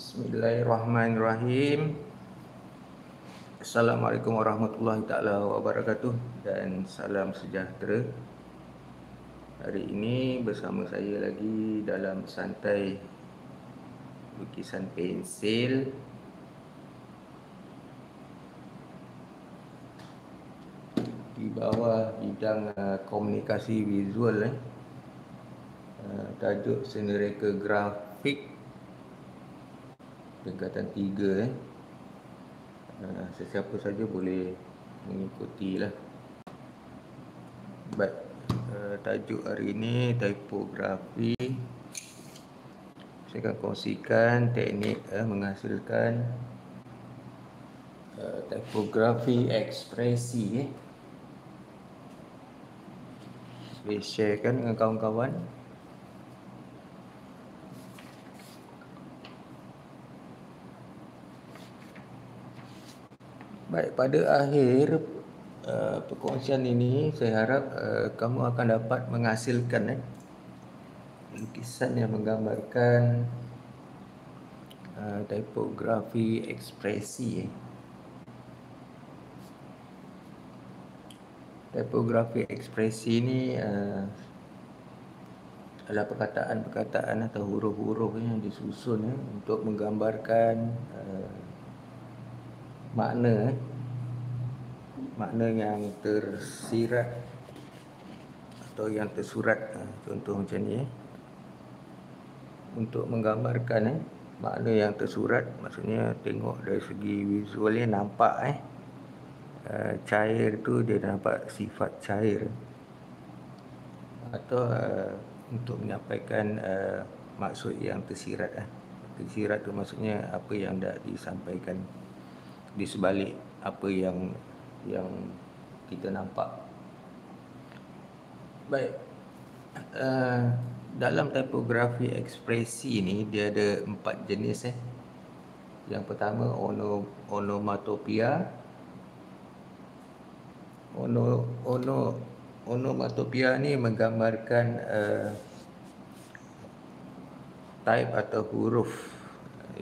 Bismillahirrahmanirrahim. Assalamualaikum warahmatullahi taala wabarakatuh dan salam sejahtera. Hari ini bersama saya lagi dalam santai lukisan pensil. Di bawah bidang komunikasi visual tajuk seni reka grafik tingkatan 3 sesiapa saja boleh mengikutilah. Baik, tajuk hari ini tipografi. Saya akan kongsikan teknik menghasilkan tipografi ekspresi. Boleh sharekan dengan kawan-kawan. Baik, pada akhir perkongsian ini saya harap kamu akan dapat menghasilkan lukisan yang menggambarkan tipografi ekspresi. Tipografi ekspresi ini adalah perkataan-perkataan atau huruf-huruf yang disusun untuk menggambarkan makna yang tersirat atau yang tersurat. Contoh macam ni untuk menggambarkan makna yang tersurat, maksudnya tengok dari segi visualnya nampak cair tu dia nampak sifat cair, atau untuk menyampaikan maksud yang tersirat. Tersirat tu maksudnya apa yang dah disampaikan di sebalik apa yang kita nampak. Baik, dalam tipografi ekspresi ni dia ada 4 jenis. Yang pertama onomatopia. Onomatopia ni menggambarkan type atau huruf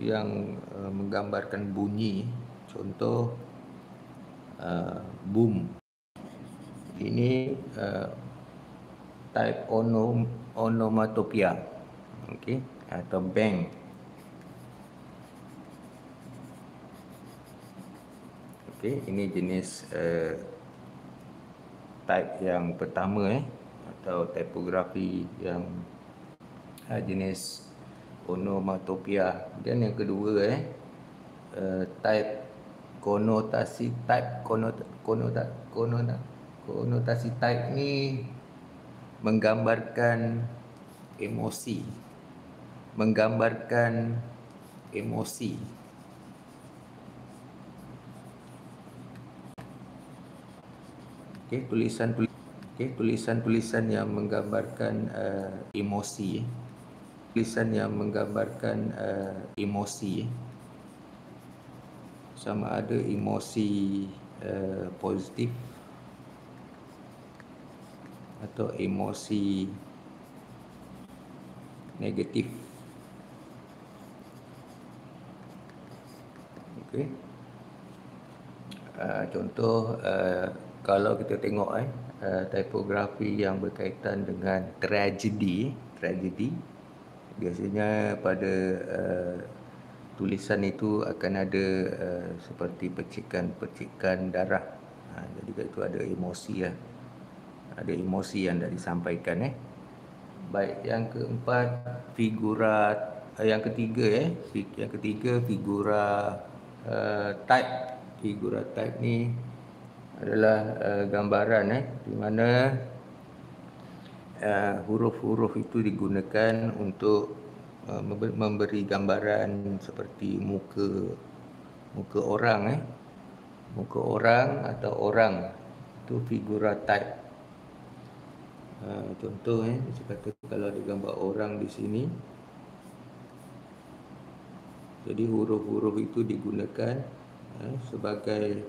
yang menggambarkan bunyi. Contoh boom. Ini type onomatopia. Okey, atau bang. Okey, ini jenis type yang pertama atau tipografi yang jenis onomatopia. Dan yang kedua type konotasi. Konotasi type ni menggambarkan emosi. Okey, tulisan-tulisan yang menggambarkan emosi. Tulisan yang menggambarkan emosi. Sama ada emosi positif atau emosi negatif. Okey. Contoh kalau kita tengok tipografi yang berkaitan dengan tragedi, biasanya pada tulisan itu akan ada seperti percikan darah. Jadi itu ada emosi ada emosi yang dah disampaikan. Baik, yang keempat yang ketiga figura type. Figura type ni adalah gambaran di mana huruf-huruf itu digunakan untuk memberi gambaran seperti muka orang. Muka orang atau orang, itu figura type. Contoh saya kata kalau ada gambar orang di sini, jadi huruf-huruf itu digunakan sebagai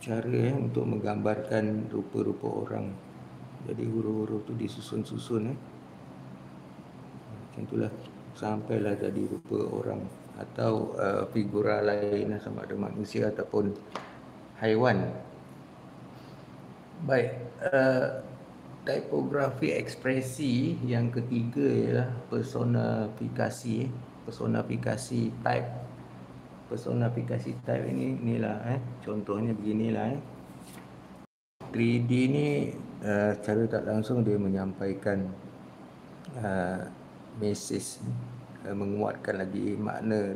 cara untuk menggambarkan rupa-rupa orang. Jadi huruf-huruf itu disusun-susun. itulah sampailah jadi rupa orang atau figura lain sama ada manusia ataupun haiwan. Baik, tipografi ekspresi yang ketiga ialah personifikasi. Personifikasi type. Personifikasi type inilah contohnya beginilah 3D ni secara tak langsung dia menyampaikan mesej, menguatkan lagi makna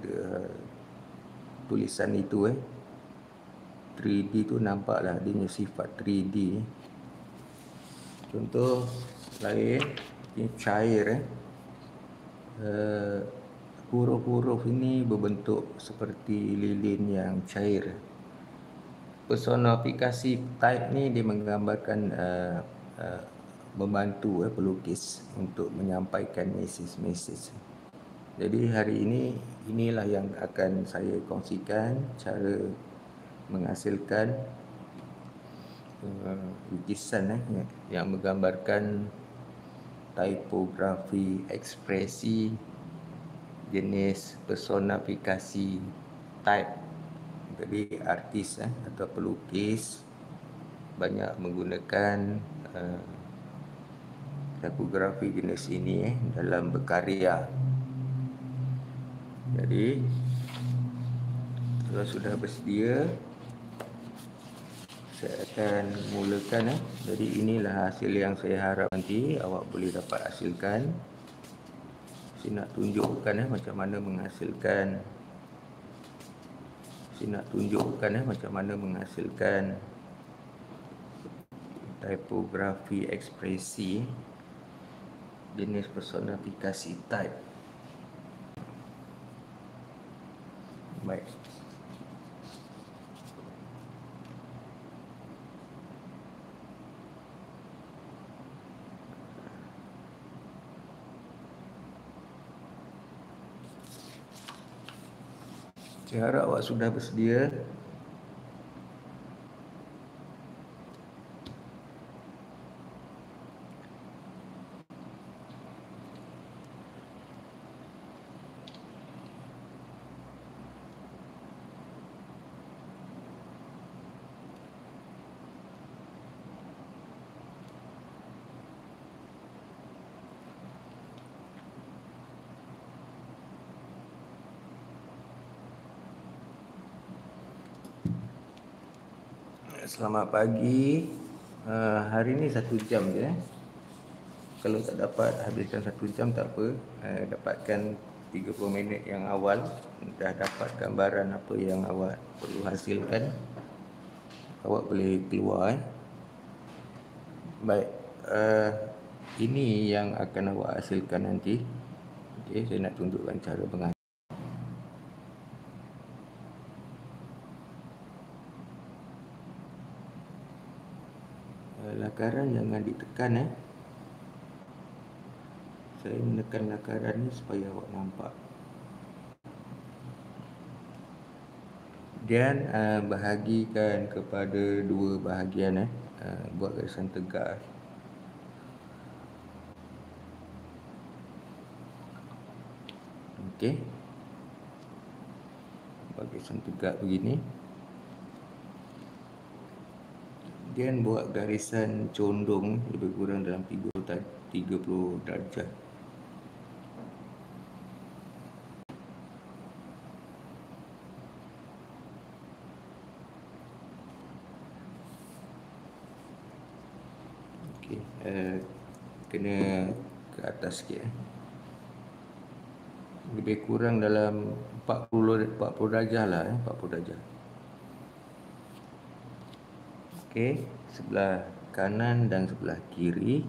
tulisan itu 3D tu nampaklah dia punya sifat 3D. Contoh lain ini cair huruf-huruf ini berbentuk seperti lilin yang cair. Personifikasi type ni dia menggambarkan membantu pelukis untuk menyampaikan mesej-mesej. Jadi hari ini inilah yang akan saya kongsikan cara menghasilkan lukisan yang menggambarkan tipografi ekspresi jenis personifikasi type. Jadi artis atau pelukis banyak menggunakan tipografi jenis ini dalam berkarya. Jadi kalau sudah bersedia, saya akan mulakan. Jadi inilah hasil yang saya harap nanti awak boleh dapat hasilkan. Saya nak tunjukkan macam mana menghasilkan. Macam mana menghasilkan tipografi ekspresi jenis personifikasi type. Baik. Saya harap awak sudah bersedia. Selamat pagi. Hari ni 1 jam je. Kalau tak dapat habiskan 1 jam tak apa. Dapatkan 30 minit yang awal. Dah dapat gambaran apa yang awak perlu hasilkan. Awak boleh keluar. Baik. Ini yang akan awak hasilkan nanti. Okey, saya nak tunjukkan cara menghasilkan. Lakaran jangan ditekan Saya menekan lakaran ni supaya awak nampak. Dan bahagikan kepada 2 bahagian buat garisan tegak. Okey. Buat garisan tegak begini. Dan buat garisan condong lebih kurang dalam 30 darjah. Okey, kena ke atas sikit lebih kurang dalam 40 darjah lah 40 darjah. Okey, sebelah kanan dan sebelah kiri.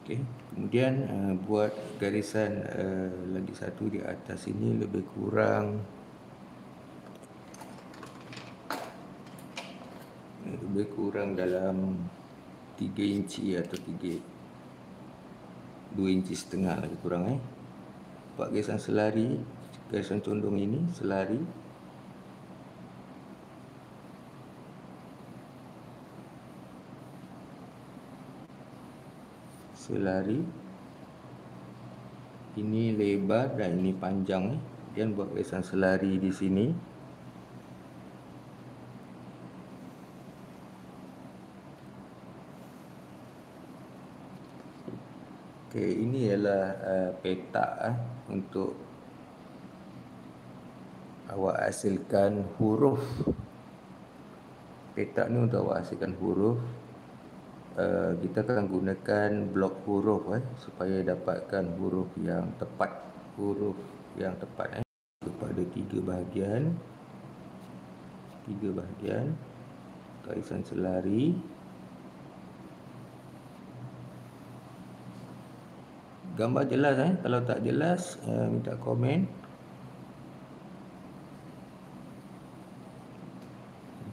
Okey, kemudian buat garisan lagi satu di atas ini lebih kurang lebih kurang dalam 3 inci atau 2 inci setengah lebih kurang. Buat garisan selari, garisan condong ini selari. Selari ini lebar dan ini panjang. Kemudian buat garisan selari di sini. Okey, ini ialah petak untuk awak hasilkan huruf. Petak ni untuk awak hasilkan huruf. Kita akan gunakan blok huruf supaya dapatkan huruf yang tepat. Huruf yang tepat kepada 3 bahagian. 3 bahagian garisan selari. Gambar jelas Kalau tak jelas minta komen.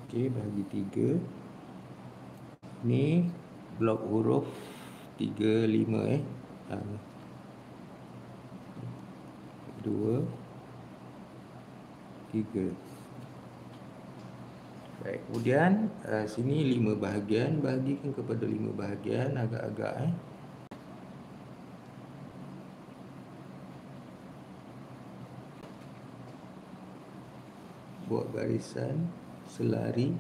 Okey, bahagi 3. Ni blok huruf 3, 5 2, 3. Baik, kemudian sini 5 bahagian, bahagikan kepada 5 bahagian agak-agak buat garisan selari.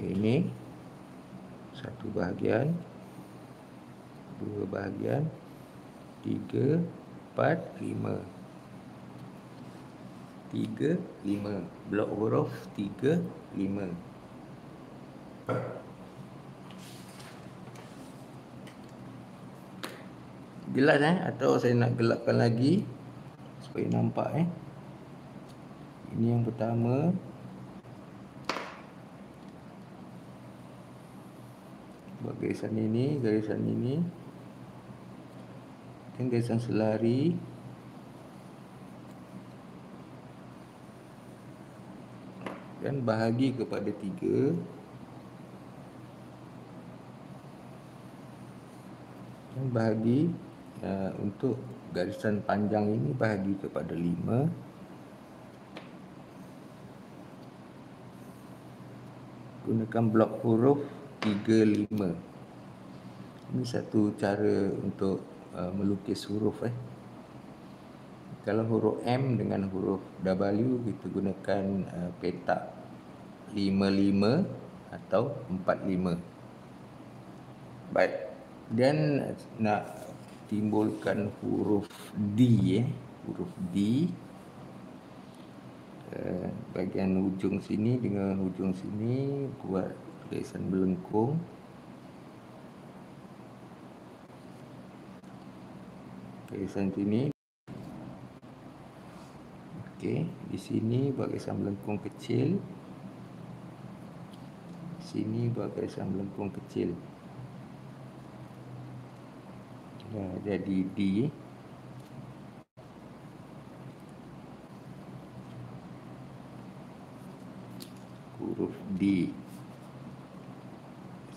Ini 1 bahagian, 2 bahagian, 3, 4, 5. 3, 5. Blok huruf 3, 5. Jelas atau saya nak gelapkan lagi supaya nampak Ini yang pertama. Buat garisan ini, dan garisan selari. Dan bahagi kepada 3. Dan bahagi untuk garisan panjang ini bahagi kepada 5. Gunakan blok huruf 3, 5. Ini satu cara untuk melukis huruf Kalau huruf M dengan huruf W, kita gunakan petak 5-5 atau 4-5. Baik, dan nak timbulkan huruf D huruf D, bahagian hujung sini dengan hujung sini buat garisan melengkung. Garisan sini. Okey, di sini buat garisan melengkung kecil. Sini buat garisan melengkung kecil. Jadi D. Huruf D.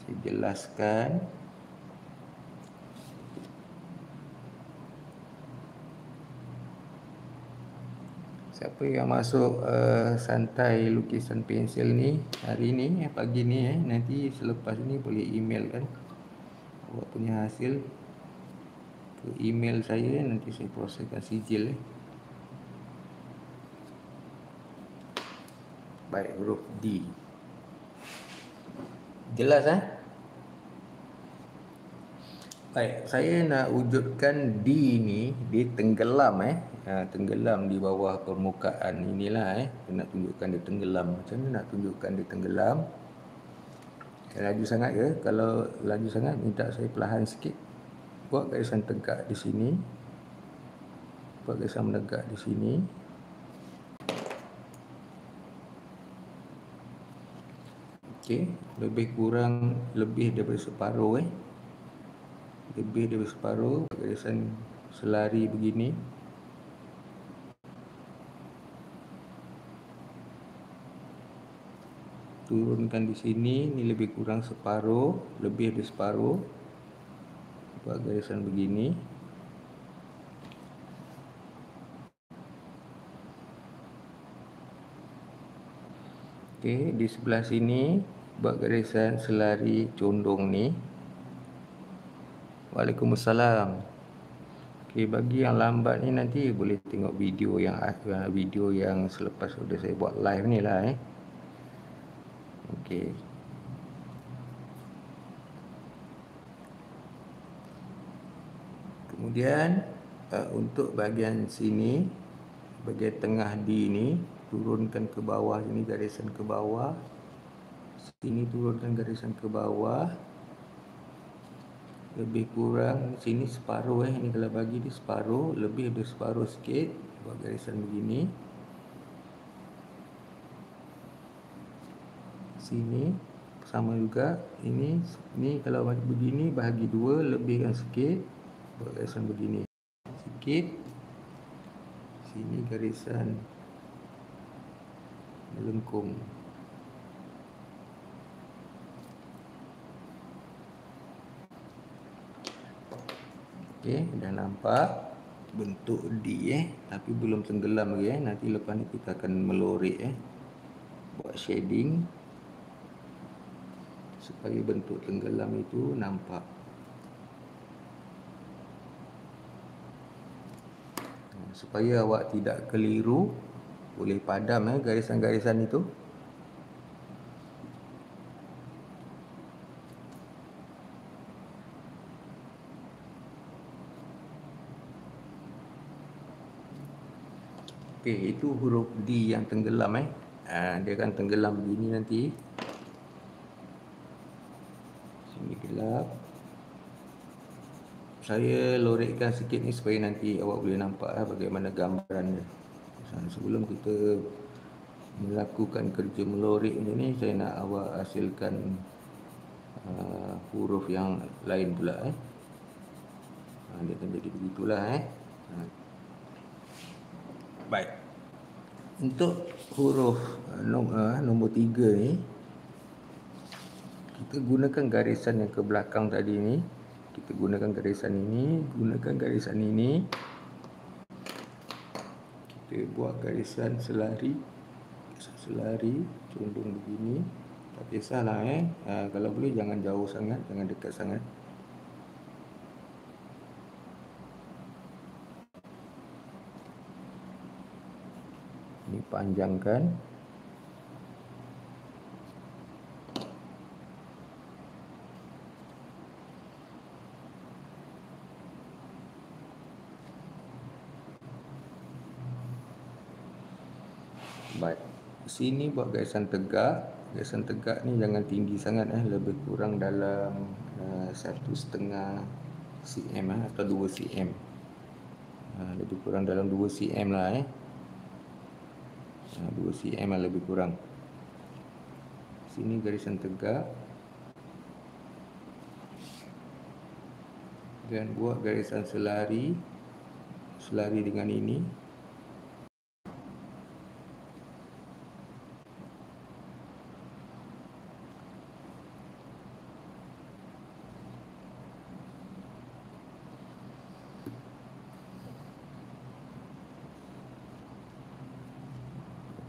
Saya jelaskan. Siapa yang masuk santai lukisan pensil ni hari ni, pagi ni nanti selepas ni boleh email kan awak punya hasil ke email saya, nanti saya proseskan sijil. Baik, huruf D. Jelas Baik, saya nak wujudkan D ni dia tenggelam tenggelam di bawah permukaan inilah Saya nak tunjukkan dia tenggelam. Macam mana nak tunjukkan dia tenggelam? Laju sangat ke? Kalau laju sangat minta saya perlahan sikit. Buat garisan tegak di sini. Buat garisan menegak di sini. Okey, lebih kurang lebih daripada separuh lebih dari separuh, buat garisan selari begini. Turunkan di sini, ini lebih kurang separuh, lebih dari separuh, buat garisan begini. Okey, di sebelah sini buat garisan selari condong ni. Waalaikumsalam. Okey, bagi yang lambat ni nanti boleh tengok video yang selepas sudah saya buat live ni lah Okey. Kemudian untuk bahagian sini, bahagian tengah D ni, turunkan ke bawah sini, garisan ke bawah. Sini turunkan garisan ke bawah. Lebih kurang sini separuh ini kalau bagi di separuh, lebih dari separuh sikit, buat garisan begini. Sini sama juga, ini kalau begini bahagi dua, lebihkan sikit, buat garisan begini. Sikit. Sini garisan melengkung. Okey, dah nampak bentuk D tapi belum tenggelam lagi Nanti lepas ni kita akan melorek buat shading supaya bentuk tenggelam itu nampak. Supaya awak tidak keliru, boleh padam garisan-garisan itu. Okey, itu huruf D yang tenggelam dia akan tenggelam begini nanti. Sini gelap. Saya lorekkan sikit ni supaya nanti awak boleh nampak bagaimana gambaran dia. Sebelum kita melakukan kerja melorek ni, saya nak awak hasilkan huruf yang lain pula dia akan jadi begitulah Baik. Untuk huruf nombor 3 ni, kita gunakan garisan yang ke belakang tadi ni. Kita gunakan garisan ini, gunakan garisan ini. Kita buat garisan selari condong begini. Tak kisahlah kalau boleh jangan jauh sangat, jangan dekat sangat. Ini panjangkan. Baik. Sini buat garisan tegak. Garisan tegak ni jangan tinggi sangat lebih kurang dalam 1,5 cm atau 2 cm. Lebih kurang dalam 2 cm lah 2 cm lah lebih kurang. Sini garisan tegak. Dan buat garisan selari dengan ini.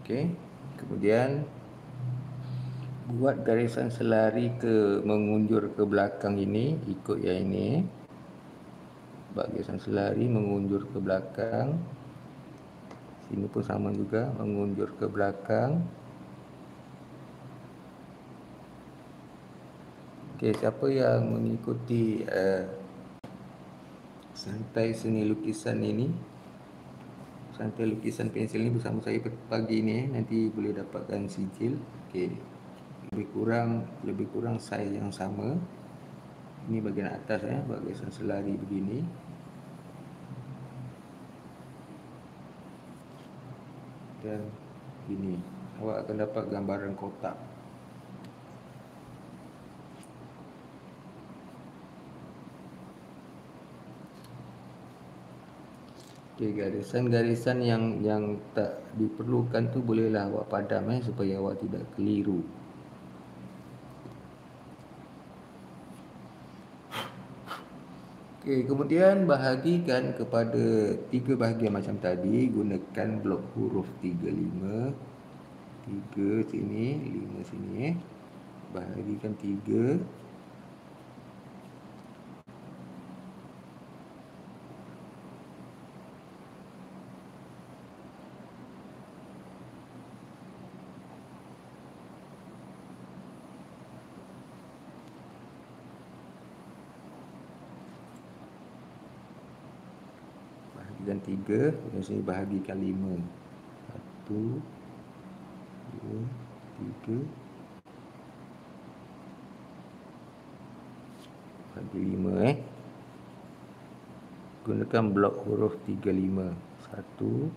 Okey, kemudian buat garisan selari mengunjur ke belakang ini, ikut yang ini. Buat garisan selari mengunjur ke belakang. Sini pun sama juga, mengunjur ke belakang. Okey, siapa yang mengikuti santai seni lukisan ini, santai lukisan pensil ni bersama saya pagi ni nanti boleh dapatkan sijil. Okey, lebih kurang saiz yang sama. Ini bahagian atas buat garisan selari begini. Dan ini awak akan dapat gambaran kotak. Okey, garisan-garisan yang tak diperlukan tu bolehlah awak padam supaya awak tidak keliru. Okey, kemudian bahagikan kepada 3 bahagian macam tadi, gunakan blok huruf 35. 3 sini, 5 sini. Bahagikan 3. Bahagikan 3, kemudian sini bahagikan 5. 1, 2, 3. Bagi 5 Gunakan blok huruf 35. 1,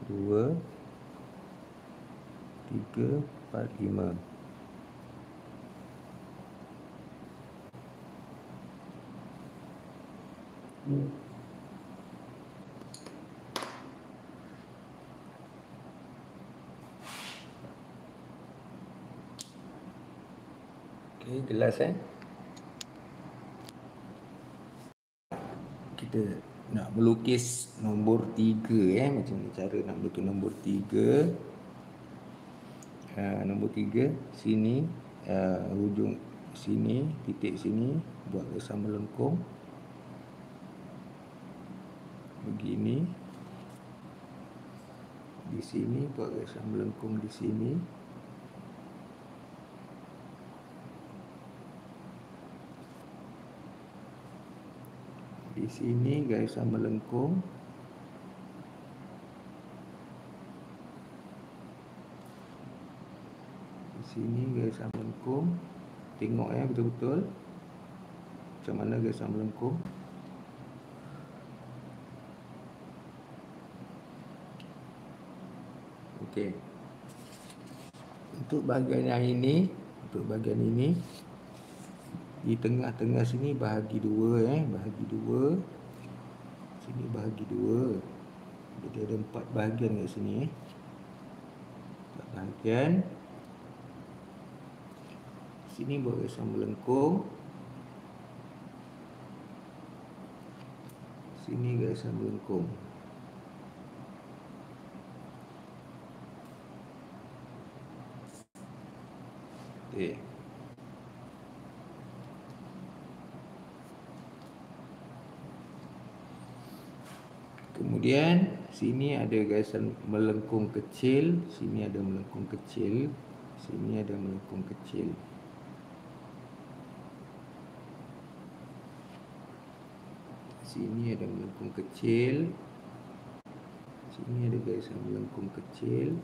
2, 3, 4, 5. Okey, jelas kita nak melukis nombor 3 macam ni cara nak melukis nombor 3. Nombor 3 sini, hujung sini, titik sini buat garisan melengkung begini. Di sini buat garisan melengkung di sini. Di sini garisan melengkung. Di sini garisan melengkung. Tengok betul-betul macam mana garisan melengkung. Okey. Untuk bahagian yang ini, di tengah-tengah sini bahagi 2 bahagi 2. Sini bahagi 2. Jadi ada 4 bahagian kat sini 4 bahagian. Sini buat garisan melengkung. Sini garisan melengkung. Okey. Kemudian sini ada garisan melengkung kecil, sini ada melengkung kecil, sini ada melengkung kecil. Sini ada melengkung kecil. Sini ada garisan melengkung kecil.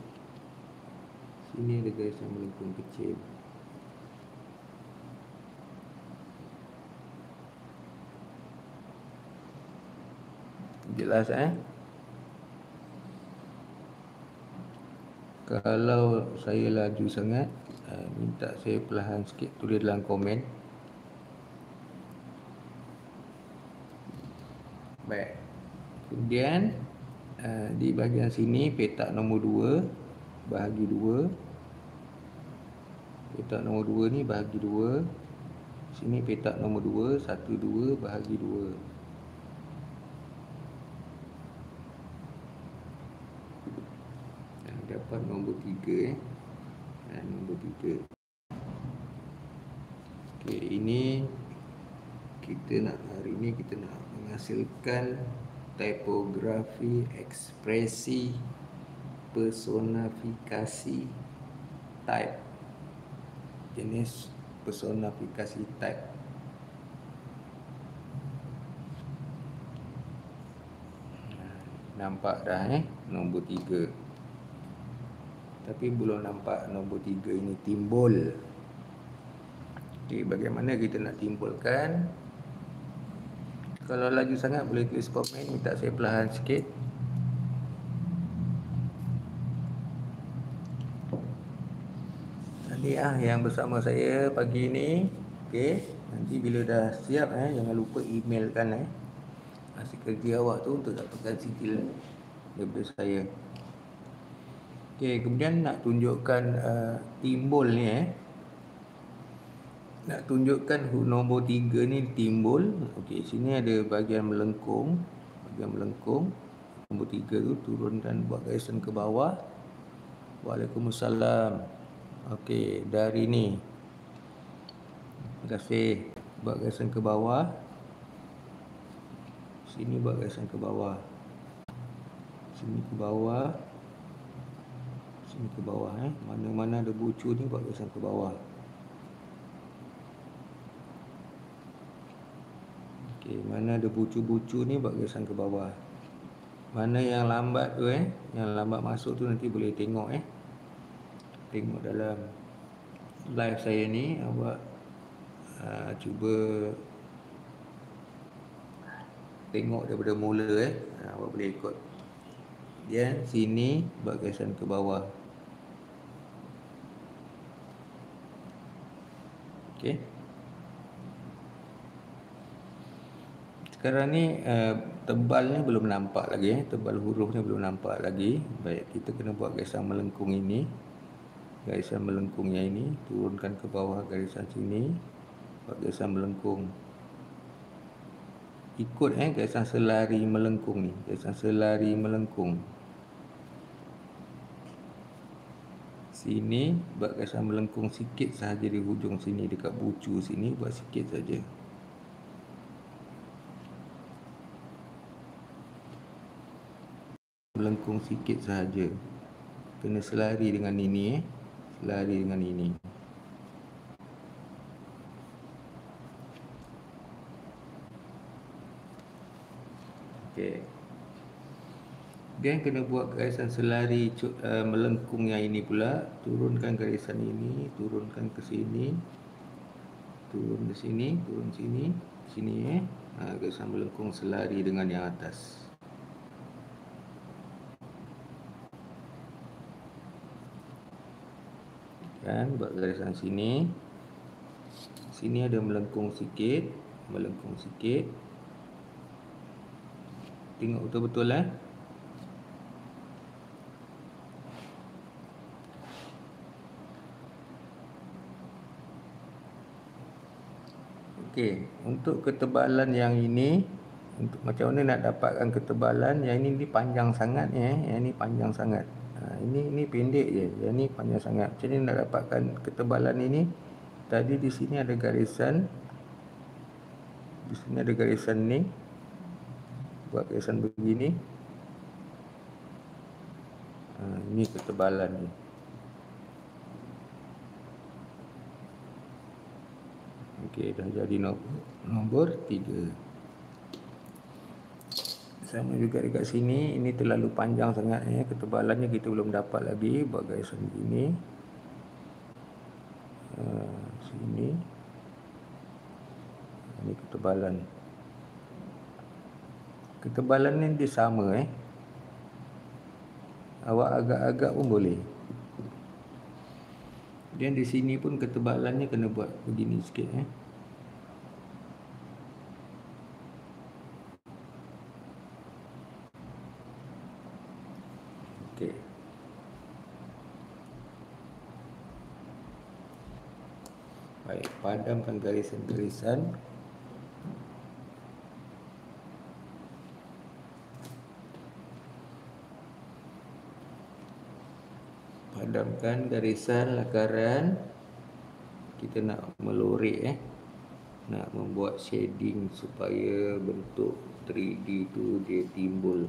Sini ada garisan melengkung kecil. Jelas Kalau saya laju sangat, minta saya perlahan sikit, tulis dalam komen. Baik. Kemudian di bahagian sini petak nombor 2 bahagi 2. Petak nombor 2 ni bahagi 2. Sini petak nombor 2 1, 2 bahagi 2. Dapat nombor 3 nombor 3. Okey, ini hari ini kita nak menghasilkan tipografi ekspresi personifikasi type. Jenis personifikasi type. Nampak dah nombor 3. Tapi belum nampak nombor 3 ini timbul. Okey, bagaimana kita nak timbulkan? Kalau laju sangat boleh tulis komen, minta saya perlahan sikit. Ini yang bersama saya pagi ini. Okey, nanti bila dah siap jangan lupa emailkan hasil kerja awak tu untuk dapatkan sikil daripada saya. Okey, kemudian nak tunjukkan timbul ni nak tunjukkan nombor 3 ni timbul. Okey, sini ada bahagian melengkung. Nombor 3 tu turunkan, buat garisan ke bawah. Waalaikumsalam. Okey, dari ni. Terima kasih. Buat garisan ke bawah. Sini buat garisan ke bawah. Sini ke bawah. Sini ke bawah Mana-mana ada bucu ni buat garisan ke bawah. Okey, mana ada bucu-bucu ni buat garisan ke bawah. Mana yang lambat tu yang lambat masuk tu nanti boleh tengok tengok dalam live saya ni. Awak cuba tengok daripada mula awak boleh ikut. Sini buat garisan ke bawah. Okey. Sekarang ni tebal ni belum nampak lagi tebal huruf ni belum nampak lagi. Baik, kita kena buat garisan melengkung ini. Garisan melengkungnya ini turunkan ke bawah garisan sini. Buat garisan melengkung. Ikut garisan selari melengkung ni. Garisan selari melengkung. Sini buat garisan melengkung sikit sahaja di hujung sini, dekat bucu sini buat sikit saja. Melengkung sikit sahaja. Kena selari dengan ini selari dengan ini. Okey. Dia kena buat garisan selari melengkung yang ini pula. Turunkan garisan ini, turunkan ke sini. Turun ke sini, turun sini, sini garisan melengkung selari dengan yang atas. Buat garisan sini. Sini ada melengkung sikit, Tengok betul-betul Okey, untuk ketebalan yang ini, untuk macam mana nak dapatkan ketebalan yang ini panjang sangat yang ini panjang sangat. Ini pendek je, yang ni panjang sangat. Macam ni nak dapatkan ketebalan ini. Tadi di sini ada garisan. Di sini ada garisan ni. Buat garisan begini. Ini ketebalan ni. Okey, dah jadi nombor 3. Sama juga dekat sini. Ini terlalu panjang sangat ketebalannya kita belum dapat lagi. Buat garisan begini. Sini. Ini ketebalan. Ketebalan ni dia sama Awak agak-agak pun boleh. Dan di sini pun ketebalannya kena buat begini sikit Okey. Baik, padamkan garisan-garisan. Padamkan garisan lakaran. Kita nak melorek nak membuat shading supaya bentuk 3D tu dia timbul.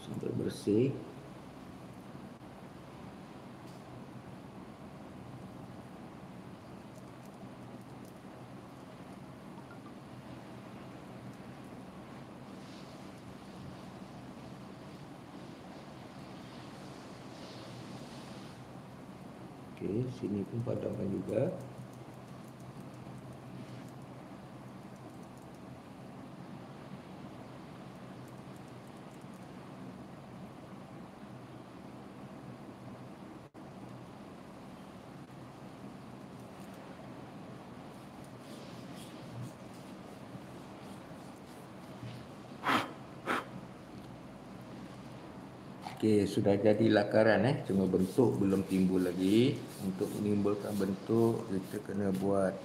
Sampai bersih. Okey, sini pun padamkan juga. Okey, sudah jadi lakaran cuma bentuk belum timbul lagi. Untuk menimbulkan bentuk kita kena buat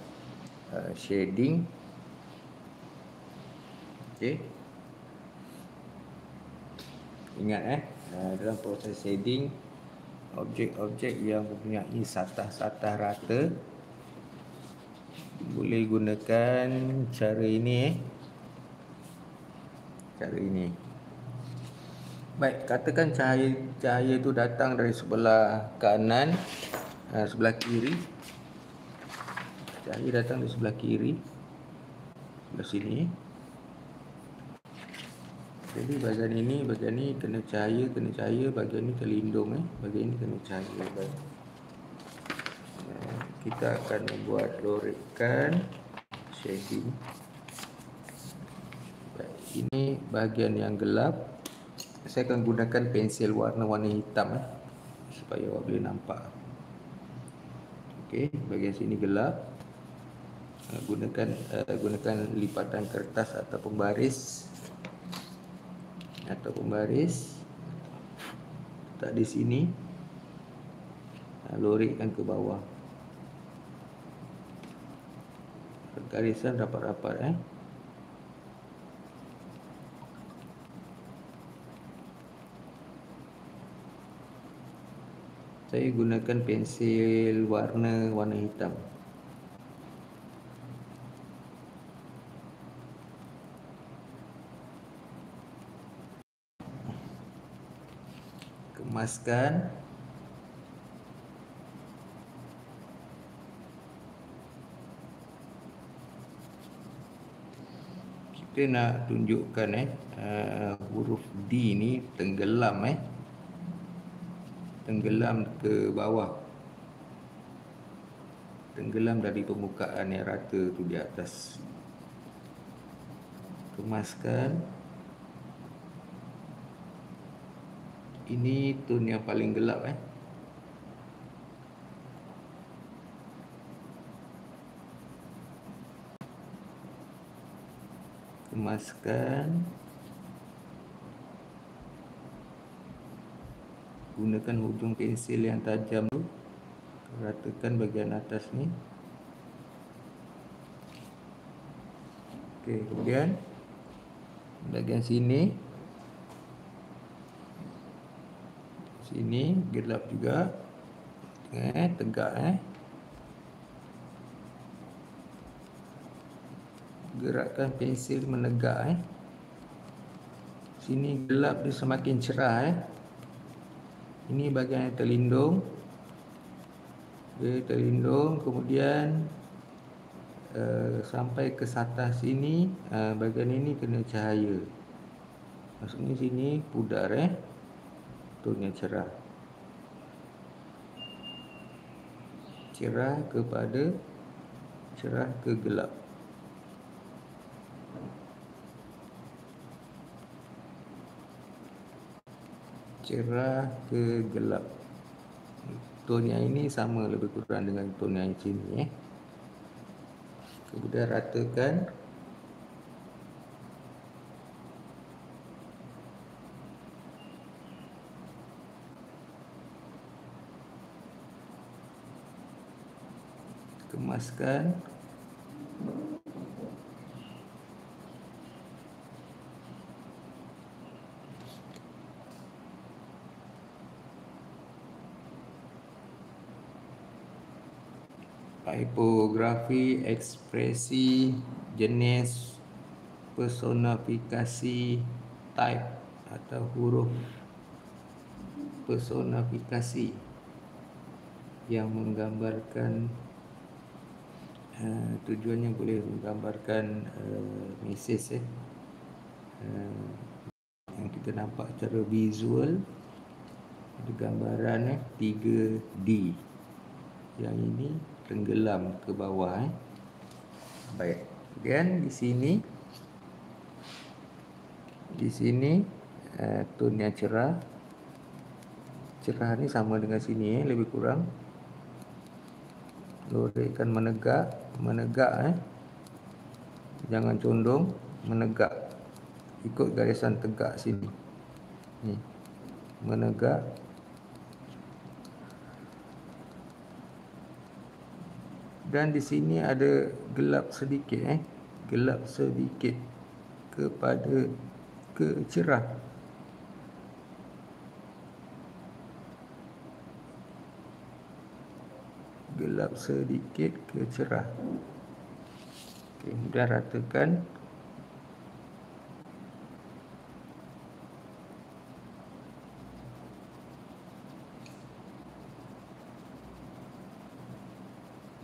shading. Okey. Ingat dalam proses shading, objek-objek yang mempunyai satah-satah rata boleh gunakan cara ini. Cara ini. Baik, katakan cahaya itu datang dari sebelah kanan, sebelah kiri. Cahaya datang dari sebelah kiri, sebelah sini. Jadi bahagian ini kena cahaya, bahagian ini terlindung, bahagian ini kena cahaya. Baik. Kita akan membuat lorekkan shading. Baik, ini bahagian yang gelap. Saya akan gunakan pensil warna-warna hitam supaya awak boleh nampak. Okey, bahagian sini gelap. Gunakan lipatan kertas ataupun baris. Letak di sini. Lorekkan ke bawah. Garisan rapat-rapat Saya gunakan pensil warna hitam. Kemaskan. Kita nak tunjukkan huruf D ni tenggelam tenggelam ke bawah. Tenggelam dari permukaan yang rata tu di atas. Kemaskan. Ini tone yang paling gelap Kemaskan. Gunakan hujung pensil yang tajam tu, ratakan bahagian atas ni. Okey, kemudian bahagian sini gelap juga. Tegak gerakkan pensil menegak Sini gelap dia semakin cerah Ini bahagian yang terlindung. Dia terlindung, kemudian sampai ke satah sini, bahagian ini kena cahaya. Maksudnya sini pudar tone cerah. Cerah ke gelap. Cerah ke gelap. Tone yang ini sama lebih kurang dengan tone yang sini Kemudian ratakan. Kemaskan. Typografi, ekspresi, jenis, personifikasi, type atau huruf personifikasi yang menggambarkan tujuannya boleh menggambarkan mesej yang kita nampak secara visual. Ada gambaran 3D. yang ini tenggelam ke bawah. Baik. Kemudian di sini tone yang cerah. Cerah ni sama dengan sini lebih kurang. Lorikkan menegak, jangan condong, menegak. Ikut garisan tegak sini. Ni. Menegak. Dan di sini ada gelap sedikit gelap sedikit ke cerah. Gelap sedikit ke cerah. Okey, kemudian ratakan.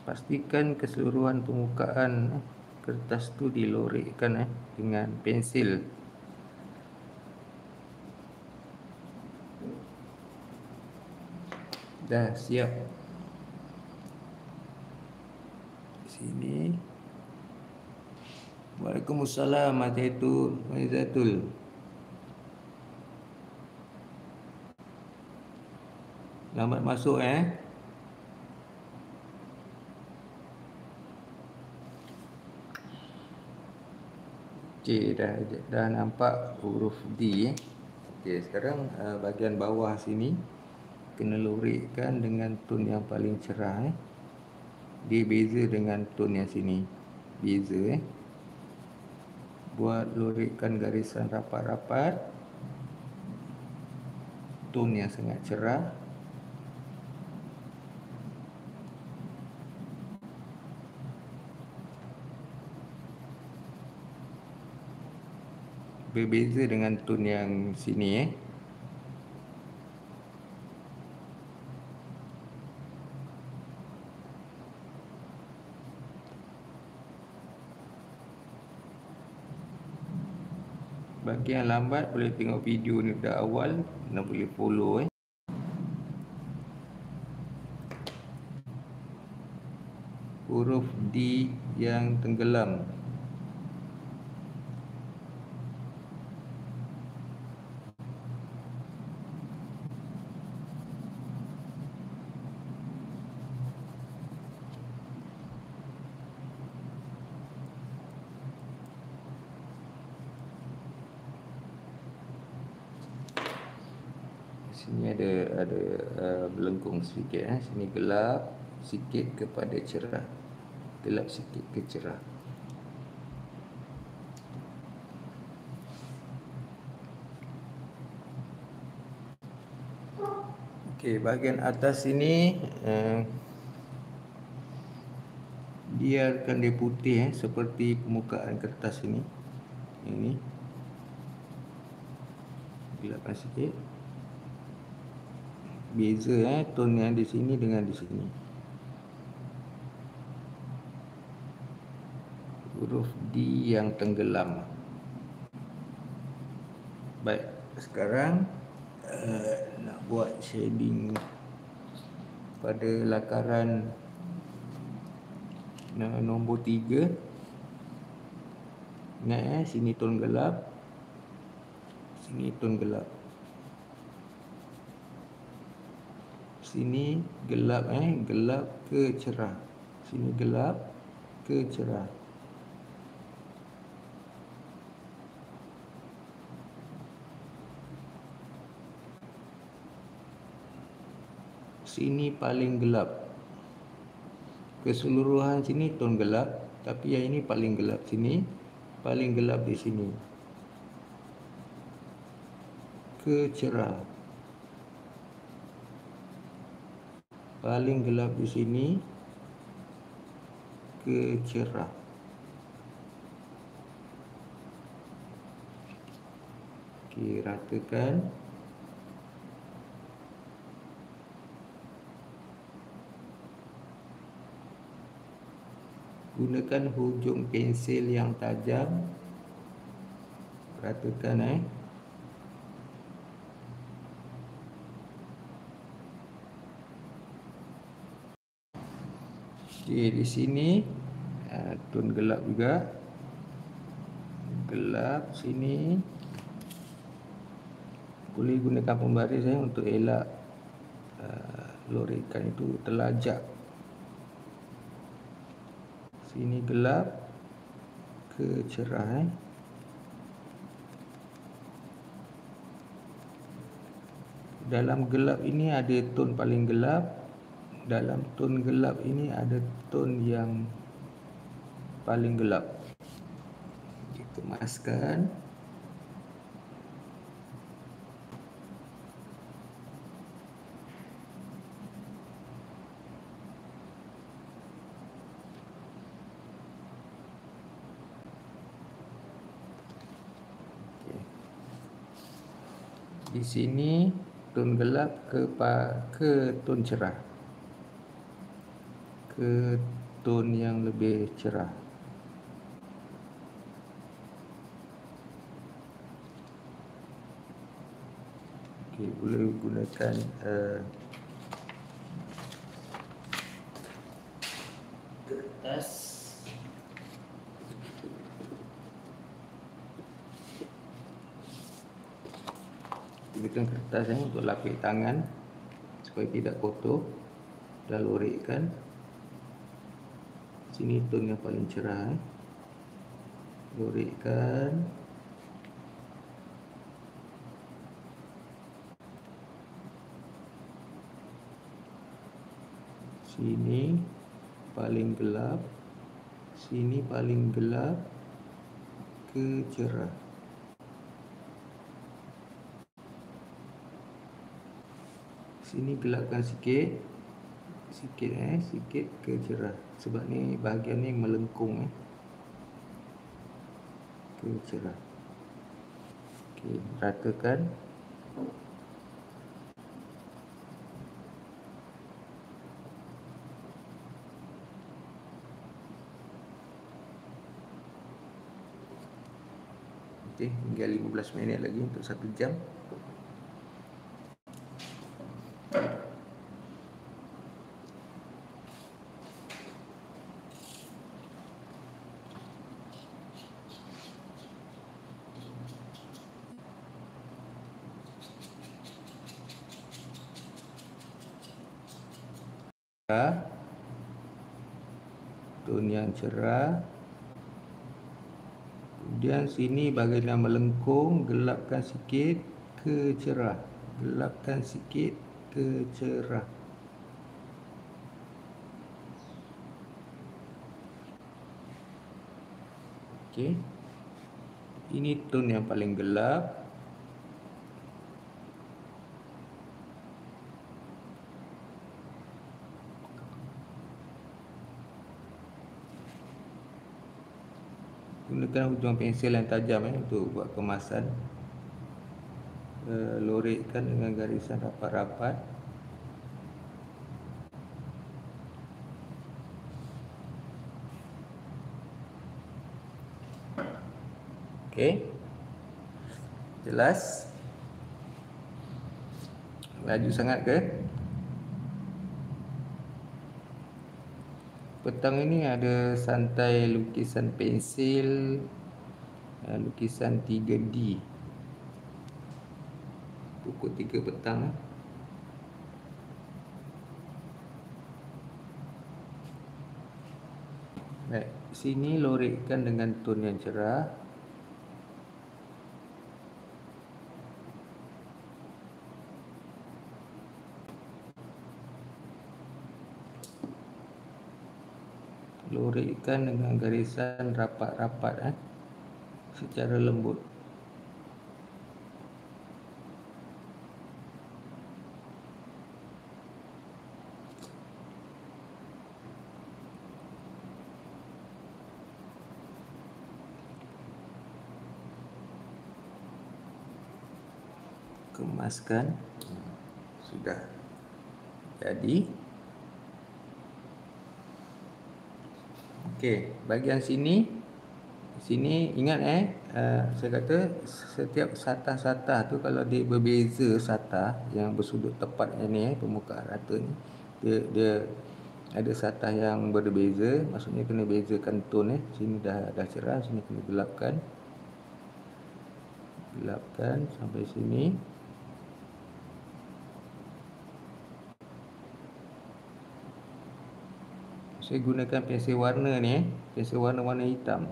Pastikan keseluruhan permukaan kertas tu dilorikkan dengan pensil. Dah siap. Sini. Waalaikumsalam Mazatul. Selamat masuk Okey, dah nampak huruf D Okey, sekarang bahagian bawah sini kena lorikkan dengan tone yang paling cerah Dia beza dengan tone yang sini. Beza Buat lorikkan garisan rapat-rapat. Tone yang sangat cerah. Berbeza dengan tone yang sini Bagi yang lambat boleh tengok video ni dah awal dan boleh follow Huruf D yang tenggelam. Sini ada belengkung sedikit Sini gelap sikit kepada cerah. Gelap sikit ke cerah. Okey, bahagian atas sini biarkan dia putih seperti permukaan kertas ini. Ini gelapkan sikit. Beza tone yang di sini dengan di sini. Huruf D yang tenggelam. Baik, sekarang nak buat shading pada lakaran nombor 3. Ingat sini tone gelap, sini tone gelap. Sini gelap gelap ke cerah. Sini gelap ke cerah. Sini paling gelap. Keseluruhan sini tone gelap, tapi yang ini paling gelap sini, paling gelap di sini. Ke cerah. Paling gelap di sini ke cerah. Okey, ratakan. Gunakan hujung pensil yang tajam. Ratakan Okey, di sini tone gelap juga. Gelap sini. Boleh gunakan pembaris untuk elak lorikan itu terlajak. Sini gelap ke cerah. Dalam gelap ini ada tone paling gelap. Dalam tone gelap ini ada tone yang paling gelap. Kita kemaskan. Di sini tone gelap ke tone cerah, ke tone yang lebih cerah. Okey, boleh gunakan kertas. Gunakan kertas untuk lapik tangan supaya tidak kotor. Dah lorikkan. Sini tone yang paling cerah. Lorikkan. Sini paling gelap. Sini paling gelap ke cerah. Sini gelapkan sikit. Sikit ke cerah. Sebab ni bahagian ni melengkung ke cerah. Okey, ratakan. Okey, tinggal 15 minit lagi untuk 1 jam. Tone yang cerah. Kemudian sini bahagian yang melengkung, gelapkan sikit ke cerah. Gelapkan sikit ke cerah. Okey. Ini tone yang paling gelap. Gunakan hujung pensel yang tajam untuk buat kemasan. Lorikkan dengan garisan rapat-rapat. Okey. Jelas? Laju sangat ke? Petang ini ada santai lukisan pensil, lukisan 3D. Pukul 3 petang. Baik, sini lorikkan dengan tone yang cerah. Lorikkan dengan garisan rapat-rapat secara lembut. Kemaskan. Sudah jadi. Okey, bahagian sini ingat saya kata setiap satah-satah tu kalau dia berbeza satah yang bersudut tepat ni permukaan rata ni, dia Ada satah yang berbeza, maksudnya kena bezakan tone. Sini dah cerah, sini kena gelapkan. Gelapkan sampai sini. Saya gunakan pensel warna ni, pensel warna hitam.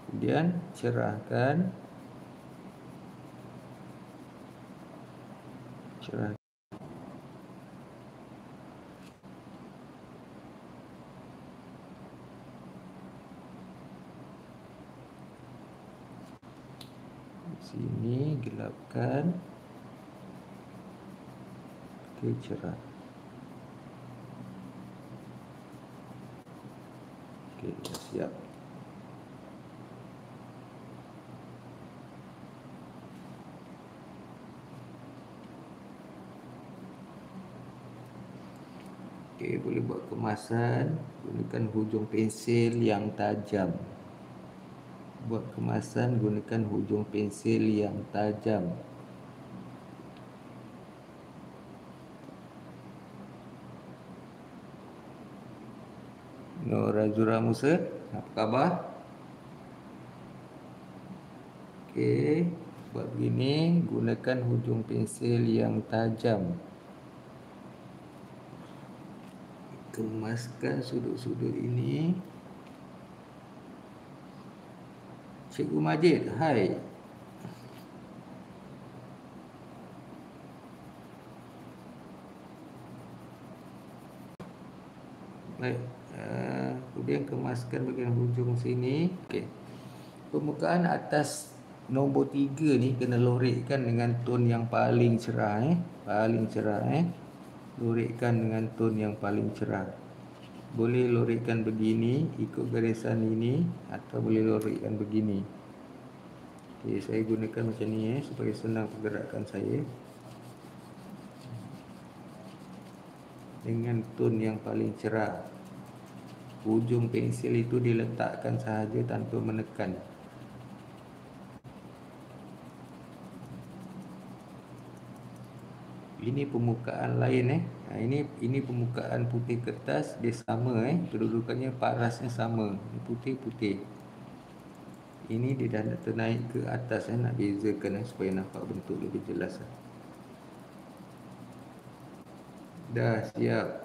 Kemudian cerahkan. Sini gelapkan. Okey, cerah. Okey, dah siap. Okey, boleh buat kemasan. Gunakan hujung pensel yang tajam. Buat kemasan gunakan hujung pensel yang tajam. Nora Zura Musa, apa khabar? Okey, buat begini, gunakan hujung pensel yang tajam. Kemaskan sudut-sudut ini. Cikgu Majid, hai. Baik, kemudian kemaskan bahagian hujung sini. Okey. Permukaan atas nombor 3 ni kena lorekkan dengan tone yang paling cerah paling cerah lorekkan dengan tone yang paling cerah. Boleh lorekkan begini ikut garisan ini atau boleh lorekkan begini. Okey, saya gunakan macam ni supaya senang pergerakan saya. Dengan tone yang paling cerah. Hujung pensel itu diletakkan sahaja tanpa menekan. Ini permukaan lain ini permukaan putih kertas, dia sama kedudukannya parasnya sama, putih-putih. Ini dia dah ternaik ke atas nak bezakan supaya nampak bentuk lebih jelas. Dah siap.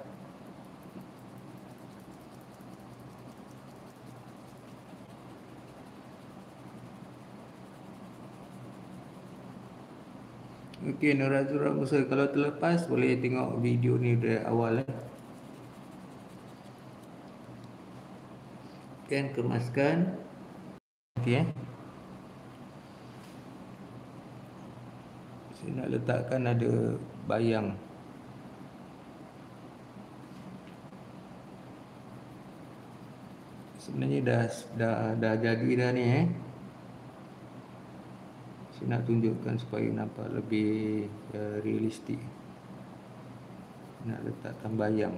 Okey, Nora Zura Musa, kalau terlepas boleh tengok video ni dari awal Kan kemaskan. Okey Saya nak letakkan ada bayang. Sebenarnya dah jadi dah ni Saya nak tunjukkan supaya nampak lebih realistik. Nak letakkan bayang.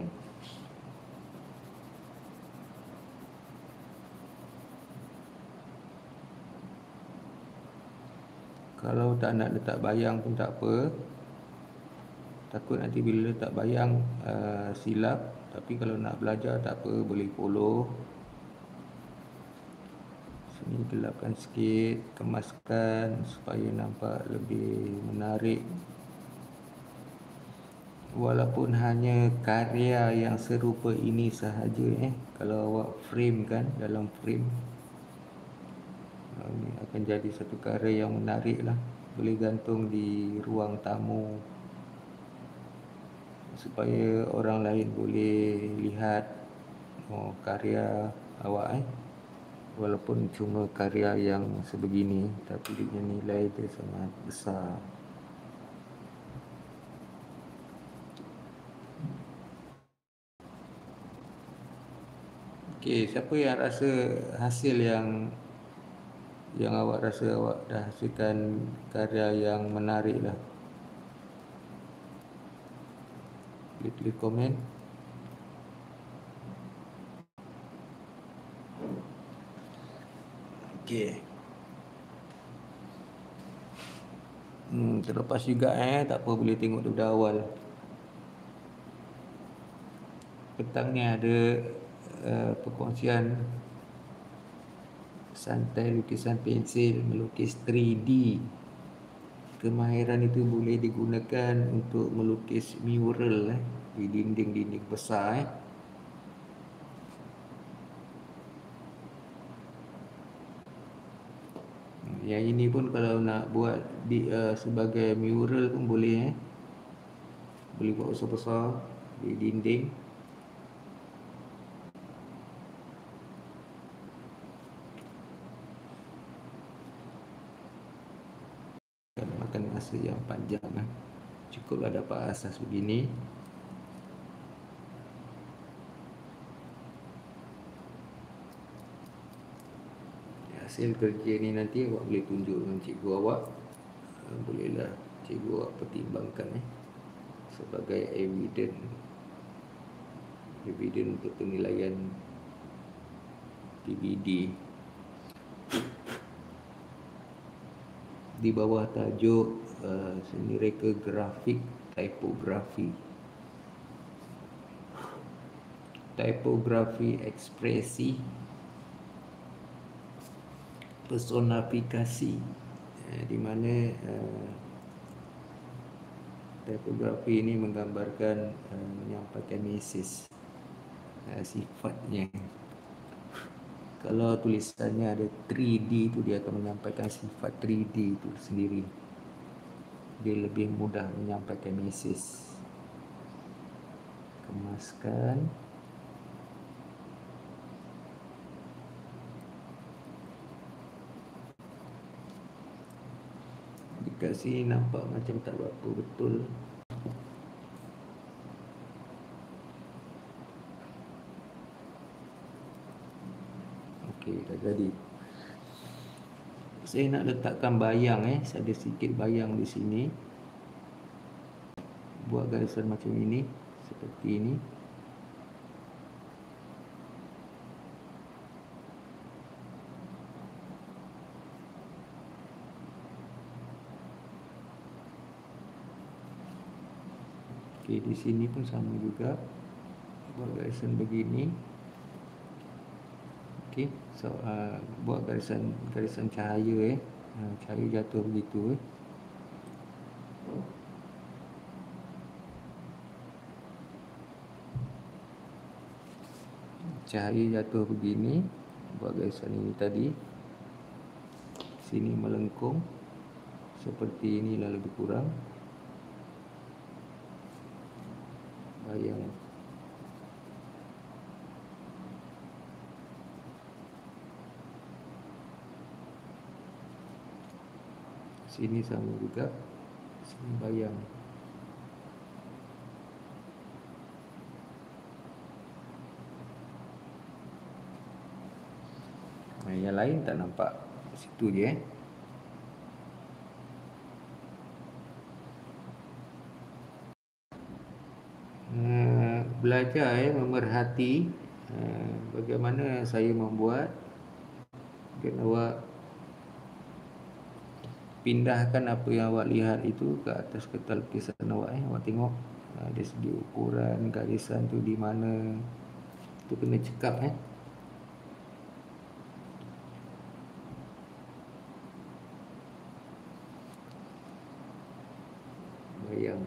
Kalau tak nak letak bayang pun tak apa. Takut nanti bila letak bayang silap. Tapi kalau nak belajar tak apa, boleh follow. Sini gelapkan sikit, kemaskan supaya nampak lebih menarik. Walaupun hanya karya yang serupa ini sahaja kalau awak frame kan, dalam frame ini akan jadi satu karya yang menarik lah. Boleh gantung di ruang tamu supaya orang lain boleh lihat karya awak walaupun cuma karya yang sebegini, tapi dia nilai dia sangat besar. Okey, siapa yang rasa hasil yang awak rasa awak dah hasilkan karya yang menarik lah. Boleh tulis komen. Okey. Terlepas juga tak apa, boleh tengok daripada awal. petang ni ada perkongsian santai lukisan pensil, melukis 3D. Kemahiran itu boleh digunakan untuk melukis mural di dinding-dinding besar. Yang ini pun kalau nak buat sebagai mural pun boleh. Boleh buat besar-besar di dinding. Makan masa yang panjang. Cukuplah dapat asas begini. Hasil kerja ni nanti awak boleh tunjuk dengan cikgu awak. Bolehlah cikgu awak pertimbangkan sebagai evidence untuk penilaian PBD. Di bawah tajuk seni reka grafik tipografi. Tipografi ekspresi personifikasi, di mana tipografi ini menggambarkan menyampaikan mesej, sifatnya. Kalau tulisannya ada 3D itu, dia akan menyampaikan sifat 3D itu sendiri. Dia lebih mudah menyampaikan mesej. Kemaskan. Dekat sini nampak macam tak berapa betul. Okey, dah jadi. Saya nak letakkan bayang saya ada sikit bayang di sini. Buat garisan macam ini, seperti ini. Okey, di sini pun sama juga. Buat garisan begini. Okey, so buat garisan cahaya cahaya jatuh begitu. Cahaya jatuh begini. Buat garisan ini tadi. Sini melengkung. Seperti inilah lebih kurang. Bayang. Sini sama juga. Sini bayang. Yang lain tak nampak. Situ je belajar memerhati bagaimana saya membuat. Mungkin awak pindahkan apa yang awak lihat itu ke atas kertas lukisan awak. Awak tengok dari segi ukuran garisan tu di mana. Tu kena cekap bayang.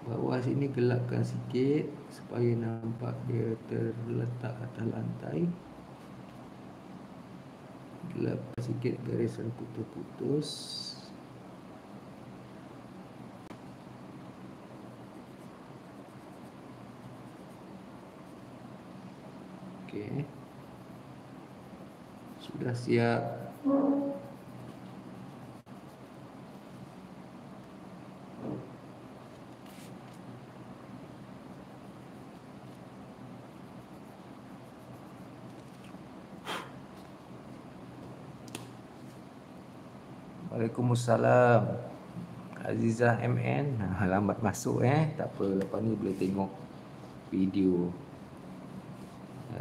Bawah sini gelapkan sikit supaya nampak dia terletak atas lantai. Gelapkan sikit garisan putus-putus. Okey. Sudah siap. Waalaikumsalam. Azizah MN. Lambat masuk tak apa, lepas ni boleh tengok video.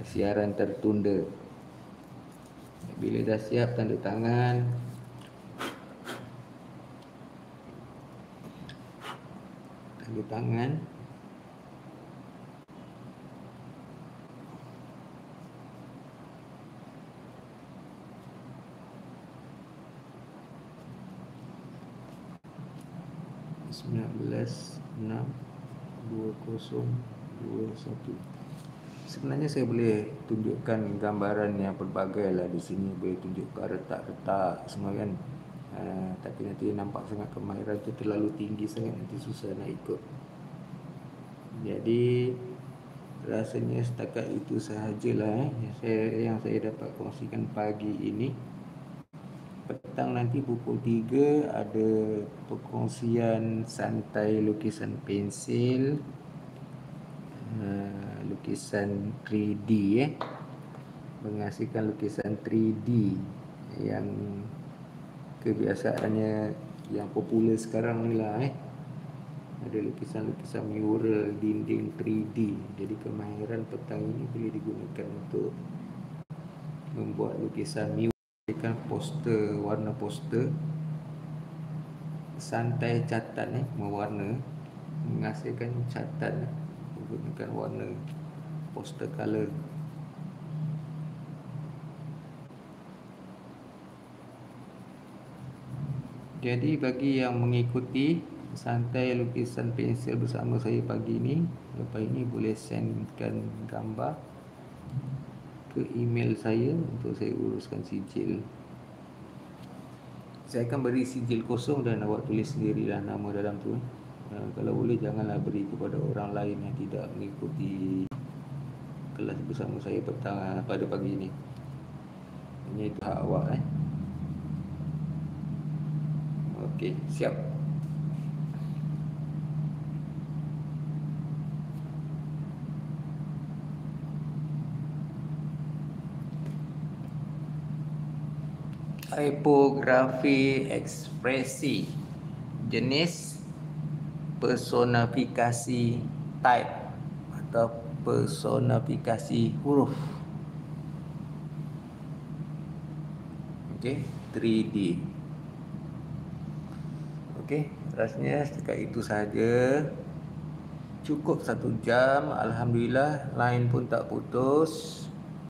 Siaran tertunda. Bila dah siap tanda tangan. Tanda tangan. 19/6/2021. Sebenarnya saya boleh tunjukkan gambaran yang pelbagai lah di sini, boleh tunjukkan retak-retak semua kan. Tapi nanti nampak sangat kemahiran tu terlalu tinggi sangat, nanti susah nak ikut. Jadi rasanya setakat itu sahajalah yang saya dapat kongsikan pagi ini. Petang nanti pukul 3 ada perkongsian santai lukisan pensil, lukisan 3D menghasilkan lukisan 3D yang kebiasaannya yang popular sekarang ni lah ada lukisan-lukisan mural dinding 3D. Jadi kemahiran petang ini boleh digunakan untuk membuat lukisan mural, poster, warna poster, santai catat mewarna, menghasilkan catat menggunakan warna poster color. Jadi bagi yang mengikuti santai lukisan pensil bersama saya pagi ini, lepas ini boleh sendkan gambar ke email saya untuk saya uruskan sijil. Saya akan beri sijil kosong dan awak tulis sendirilah nama dalam tu. Kalau boleh janganlah beri kepada orang lain yang tidak mengikuti kelas bersama saya pada pagi ini. Ini itu hak awak. Okey, siap. Typografi ekspresi, jenis personifikasi type atau personifikasi huruf. Okey, 3D. Okey, rasanya setakat itu sahaja. Cukup 1 jam, alhamdulillah, line pun tak putus.